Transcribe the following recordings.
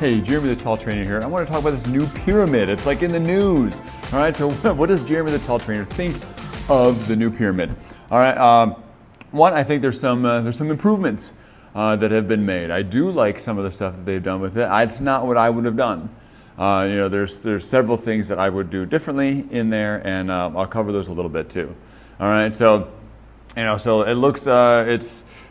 Hey, Jeremy the Tall Trainer here. I want to talk about this new pyramid. It's like in the news. All right, so what does Jeremy the Tall Trainer think of the new pyramid? All right, one, I think there's some improvements that have been made. I do like some of the stuff that they've done with it. It's not what I would have done. There's several things that I would do differently in there, and I'll cover those a little bit too. All right, so so it looks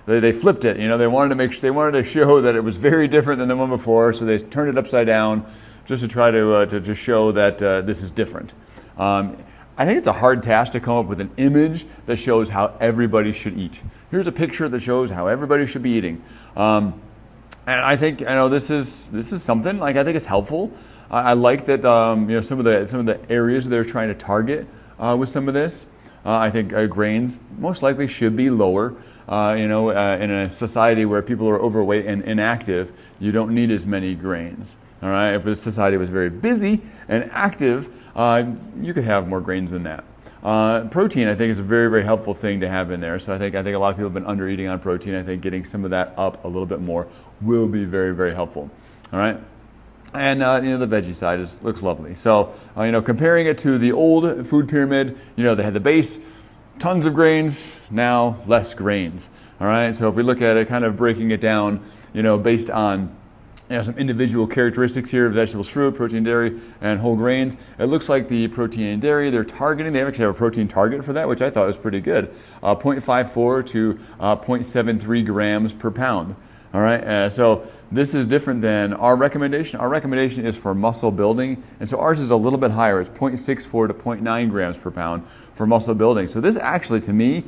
they flipped it. They wanted to show that it was very different than the one before, so they turned it upside down just to try to show that this is different. I think it's a hard task to come up with an image that shows how everybody should eat. Here's a picture that shows how everybody should be eating. And I think this is something like I think it's helpful. I like that some of the areas they're trying to target with some of this. I think grains most likely should be lower. In a society where people are overweight and inactive, you don't need as many grains. All right. If a society was very busy and active, you could have more grains than that. Protein, I think, is a very, very helpful thing to have in there. So I think a lot of people have been under eating on protein. I think getting some of that up a little bit more will be very, very helpful. All right. And the veggie side looks lovely. So comparing it to the old food pyramid, they had the base, tons of grains, now less grains. All right. So if we look at it, kind of breaking it down, based on some individual characteristics here: vegetables, fruit, protein, dairy, and whole grains. It looks like the protein and dairy they actually have a protein target for that, which I thought was pretty good, 0.54 to 0.73 grams per pound. All right, so this is different than our recommendation. Our recommendation is for muscle building, and so ours is a little bit higher. It's 0.64 to 0.9 grams per pound for muscle building. So this actually, to me,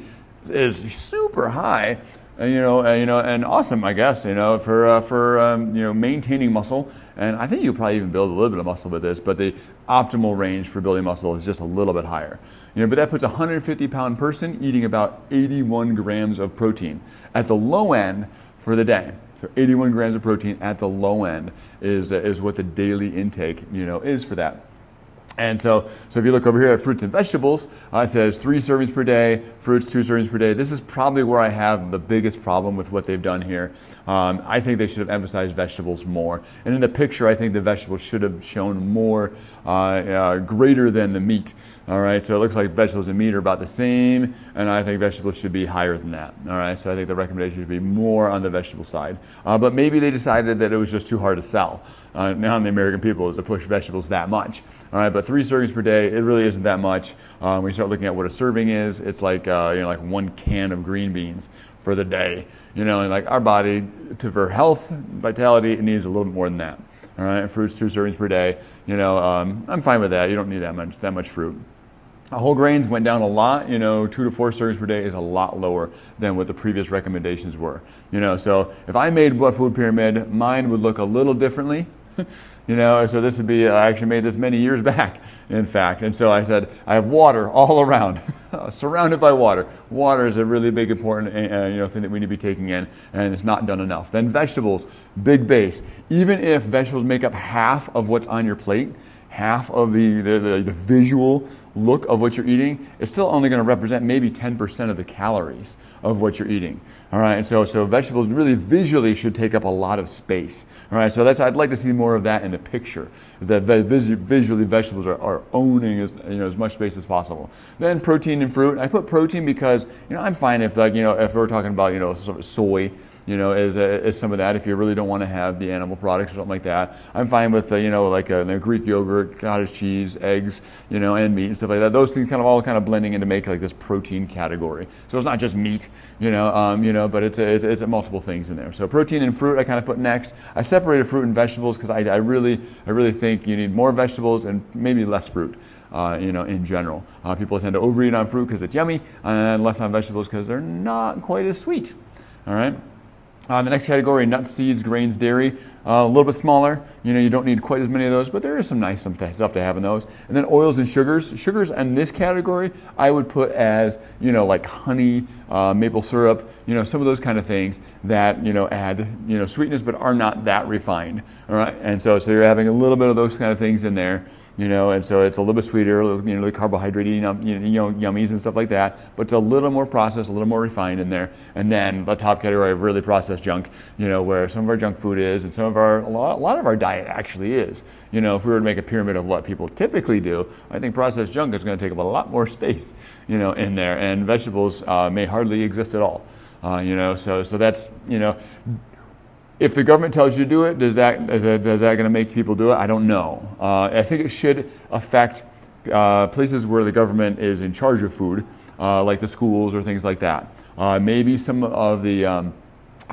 is super high, and awesome, I guess, for maintaining muscle. And I think you probably even build a little bit of muscle with this, but the optimal range for building muscle is just a little bit higher. But that puts a 150-pound person eating about 81 grams of protein at the low end for the day. So 81 grams of protein at the low end is what the daily intake is for that. And so if you look over here at fruits and vegetables, it says 3 servings per day, fruits 2 servings per day. This is probably where I have the biggest problem with what they've done here. I think they should have emphasized vegetables more. And in the picture, I think the vegetables should have shown more greater than the meat. All right, so it looks like vegetables and meat are about the same, and I think vegetables should be higher than that. All right, so I think the recommendation should be more on the vegetable side. But maybe they decided that it was just too hard to sell now on the American people to push vegetables that much. All right, but 3 servings per day, it really isn't that much. When you start looking at what a serving is, it's like like 1 can of green beans for the day. And like our body, for health, vitality, it needs a little bit more than that. All right, fruits 2 servings per day. I'm fine with that. You don't need that much fruit. Whole grains went down a lot. 2 to 4 servings per day is a lot lower than what the previous recommendations were. So if I made a food pyramid, mine would look a little differently. So this would be, I actually made this many years back, in fact. And so I said, I have water all around, surrounded by water. Water is a really big, important thing that we need to be taking in, and it's not done enough. Then vegetables, big base. Even if vegetables make up half of what's on your plate, half of the visual look of what you're eating, it's still only going to represent maybe 10% of the calories of what you're eating. All right, and so vegetables really visually should take up a lot of space. All right, so I'd like to see more of that in the picture. That visually vegetables are owning as much space as possible. Then protein and fruit. I put protein because I'm fine if if we're talking about sort of soy. Is some of that if you really don't want to have the animal products or something like that. I'm fine with the Greek yogurt, cottage cheese, eggs, and meat and stuff like that. Those things all blending in to make like this protein category. So it's not just meat, but it's multiple things in there. So protein and fruit I kind of put next. I separated fruit and vegetables because I really think you need more vegetables and maybe less fruit. In general, people tend to overeat on fruit because it's yummy, and less on vegetables because they're not quite as sweet. All right. The next category, nuts, seeds, grains, dairy, a little bit smaller. You don't need quite as many of those, but there is some nice stuff to have in those. And then oils and sugars. Sugars in this category, I would put as, like honey, maple syrup, some of those kind of things that, add, sweetness, but are not that refined. All right. And so you're having a little bit of those kind of things in there. And so it's a little bit sweeter, the carbohydrate yummies and stuff like that, but it's a little more processed, a little more refined in there. And then the top category of really processed junk, where some of our junk food is, and some of a lot of our diet actually is. You know, if we were to make a pyramid of what people typically do, I think processed junk is going to take up a lot more space, you know, in there, and vegetables may hardly exist at all. You know, so that's, you know, if the government tells you to do it, is that going to make people do it? I don't know. I think it should affect places where the government is in charge of food, like the schools or things like that. Maybe some of the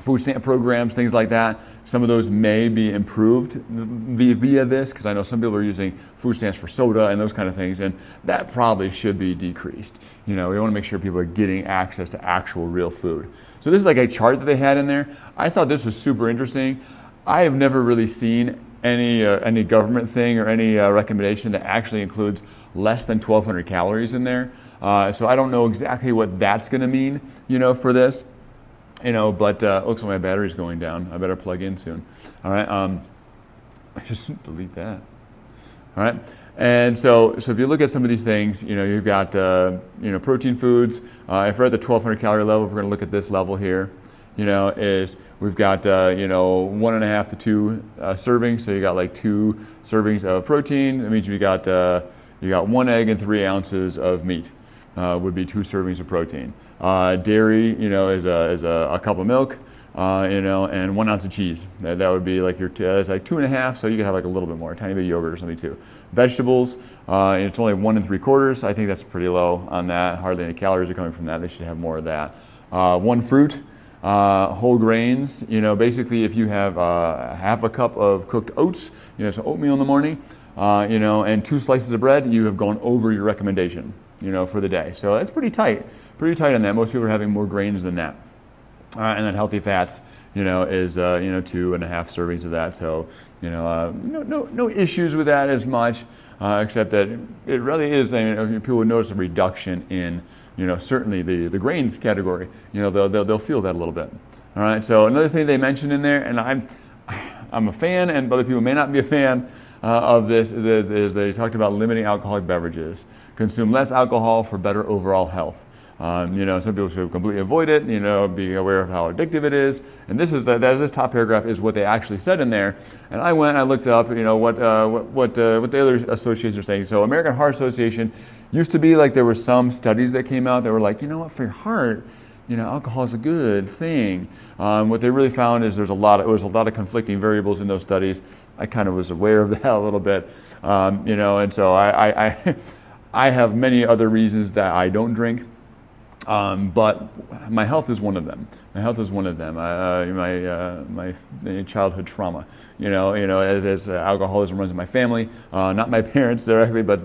food stamp programs, things like that, some of those may be improved via this, because I know some people are using food stamps for soda and those kind of things, and that probably should be decreased. You know, we want to make sure people are getting access to actual real food. So this is like a chart that they had in there. I thought this was super interesting. I have never really seen any government thing or any recommendation that actually includes less than 1,200 calories in there. So I don't know exactly what that's going to mean, you know, for this. You know, but looks like my battery's going down. I better plug in soon. All right, I just delete that. All right, and so if you look at some of these things, you know, you've got you know, protein foods. If we're at the 1,200 calorie level, we're going to look at this level here. You know, is we've got you know, 1.5 to 2 servings. So you got like 2 servings of protein. That means you got 1 egg and 3 ounces of meat. Would be 2 servings of protein. Dairy, you know, is a cup of milk, you know, and 1 ounce of cheese. That would be like it's like 2.5, so you can have like a little bit more, a tiny bit of yogurt or something too. Vegetables, it's only 1 3/4. I think that's pretty low on that. Hardly any calories are coming from that. They should have more of that. 1 fruit, whole grains. You know, basically, if you have half a cup of cooked oats, you know, some oatmeal in the morning, you know, and 2 slices of bread, you have gone over your recommendation, you know, for the day. So that's pretty tight on that. Most people are having more grains than that. And then healthy fats, you know, is, you know, 2.5 servings of that. So, you know, no issues with that as much, except that it really is, I mean, people would notice a reduction in, you know, certainly the grains category. You know, they'll feel that a little bit. All right, so another thing they mentioned in there, and I'm a fan, and other people may not be a fan, of this is they talked about limiting alcoholic beverages. Consume less alcohol for better overall health. You know, some people should completely avoid it, you know, be aware of how addictive it is. And this top paragraph is what they actually said in there. And I looked up, you know, what the other associations are saying. So American Heart Association used to be like there were some studies that came out that were like, you know what, for your heart, you know, alcohol is a good thing. What they really found is there was a lot of conflicting variables in those studies. I kind of was aware of that a little bit, you know, and so I have many other reasons that I don't drink. But my health is one of them. My childhood trauma, you know, as alcoholism runs in my family, not my parents directly, but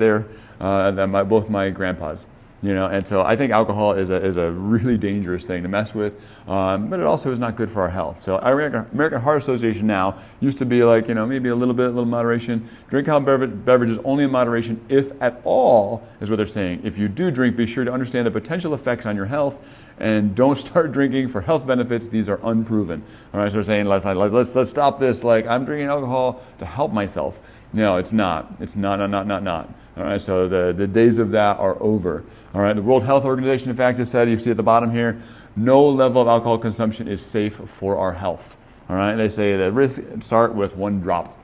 both my grandpas. You know, and so I think alcohol is a really dangerous thing to mess with, but it also is not good for our health. So American Heart Association now used to be like, you know, maybe a little moderation. Drink alcoholic beverages only in moderation, if at all, is what they're saying. If you do drink, be sure to understand the potential effects on your health, and don't start drinking for health benefits. These are unproven. All right, so we're saying let's stop this. Like, I'm drinking alcohol to help myself. No, it's not. It's not. All right, so the days of that are over. All right, the World Health Organization, in fact, has said, you see at the bottom here, no level of alcohol consumption is safe for our health. All right, they say the risk start with 1 drop.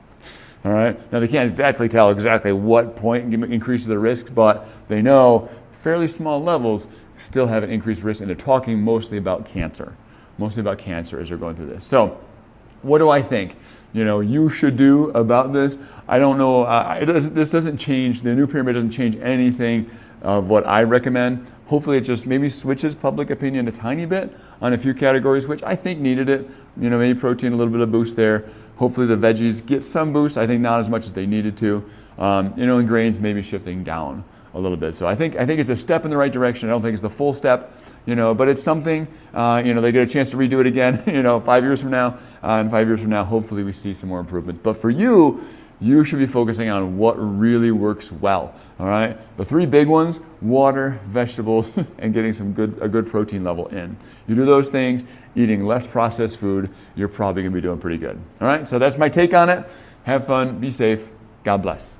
All right, now they can't exactly tell what point increases the risk, but they know fairly small levels still have an increased risk, and they're talking mostly about cancer. Mostly about cancer as they're going through this. So, what do I think, you know, you should do about this? I don't know. This doesn't change. The new pyramid doesn't change anything of what I recommend. Hopefully, it just maybe switches public opinion a tiny bit on a few categories, which I think needed it. You know, maybe protein, a little bit of boost there. Hopefully, the veggies get some boost. I think not as much as they needed to. You know, and grains maybe shifting down a little bit. So I think it's a step in the right direction. I don't think it's the full step, you know, but it's something. You know, they get a chance to redo it again, you know, 5 years from now. And 5 years from now, hopefully we see some more improvements. But for you should be focusing on what really works well. All right, the 3 big ones: water, vegetables, and getting a good protein level in. You do those things, eating less processed food, you're probably gonna be doing pretty good. All right, so that's my take on it. Have fun, be safe, God bless.